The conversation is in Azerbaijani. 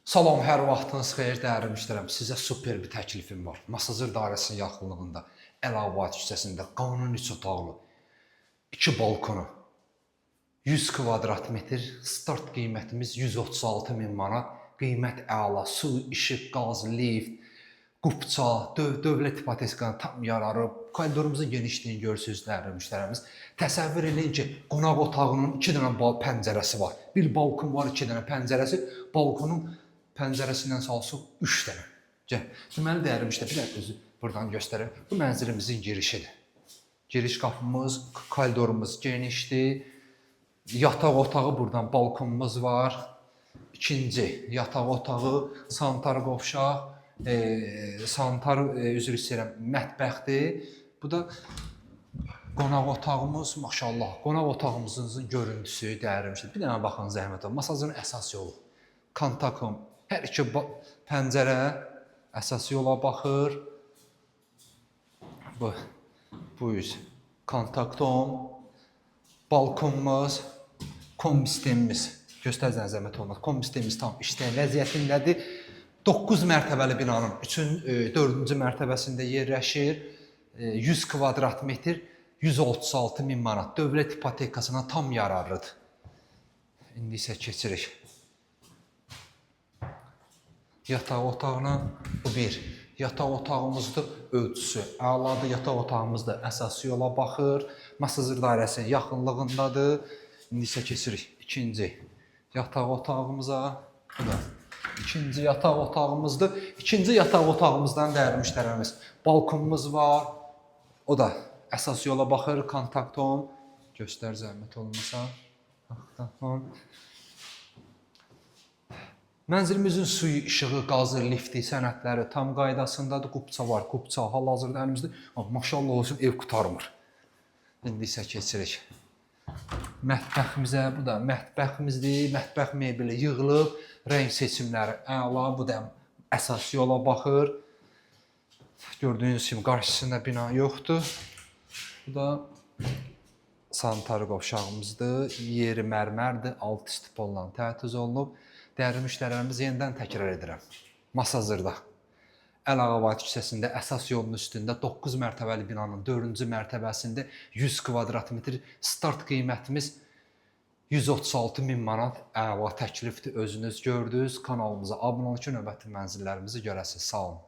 Salam, hər vaxtınız xeyir, dəyərli müştərəm. Sizə super bir təklifim var. Masazır dairəsinin yaxınlığında, Əlavat küçəsində qanun 3 otaqlı, 2 balkonu, 100 kvadrat metr, start qiymətimiz 136 min manat. Qiymət əla, su, işıq, qaz, lift, qupça, dövlət ipotekanı tam yararıb. Koridorumuzun genişliyini görürsünüz, dəyərli müştərəmiz. Təsəvvür edin ki, qonaq otağının 2 dənə pəncərəsi var. Bir balkon var, 2 dənə pəncərəsi. Balkonun pəncərəsindən salsın 3 dənə. Deməli, dəyərli müştərəm, bir dənə özü buradan göstərəm. Bu mənzilimizin girişidir. Giriş qapımız, koridorumuz genişdir. Yataq otağı buradan balkonumuz var. İkinci yataq otağı, sanitar qovşaq, sanitar üzr istəyirəm, mətbəxdir. Bu da qonaq otağımız, maşallah. Qonaq otağımızın görüntüsü, dəyərli. Bir dənə baxın zəhmət olun. Masajın əsas yolu. Kontakom. Hər iki pəncərə əsas yola baxır. Bu üz kontaktom, balkonumuz, kombi sistemimiz. Göstərəcən zəhmət olmaz. Kombi sistemimiz tam işləyən vəziyyətindədir. 9 mərtəbəli binanın 4-cü mərtəbəsində yerləşir. 100 kvadrat metr, 136 min manat. Dövlət ipotekasına tam yararlıdır. İndi isə keçirik. Yataq otağına bu bir. Yataq otağımızda ölçüsü əladır. Yataq otağımızda əsas yola baxır. Masazır dairəsinin yaxınlığındadır. İndi isə keçirik ikinci yataq otağımıza. Bu da ikinci yataq otağımızdır. İkinci yataq otağımızdan dəyərli müştərəmiz. Balkonumuz var. O da əsas yola baxır. Kontaktom. Göstər zəhmət olmasa. Kontaktom. Mənzilimizin suyu, işığı, qazı, lifti, sənədləri tam qaydasındadır. Qupça var, qupça hal-hazırda əlimizdə. Maşallah olsun, ev qutarmır. İndi isə keçirik mətbəximizə. Bu da mətbəximizdir. Mətbəx mebeli yığılıb. Rəng seçimləri əla. Bu da əsas yola baxır. Gördüyünüz kimi qarşısında bina yoxdur. Bu da sanitar qovşağımızdır. Yeri mərmərdir. Altı stipolla təchiz olunub. Dəyərli müştərilərimiz yenidən təkrar edirəm. Masazırda, Əlavat küçəsində əsas yolun üstündə 9 mərtəbəli binanın 4-cü mərtəbəsində 100 kvadrat metr start qiymətimiz 136 min manat. Əla təklifdir, özünüz gördünüz. Kanalımıza abunə olun ki, növbəti mənzillərimizi görəsiniz. Sağ olun.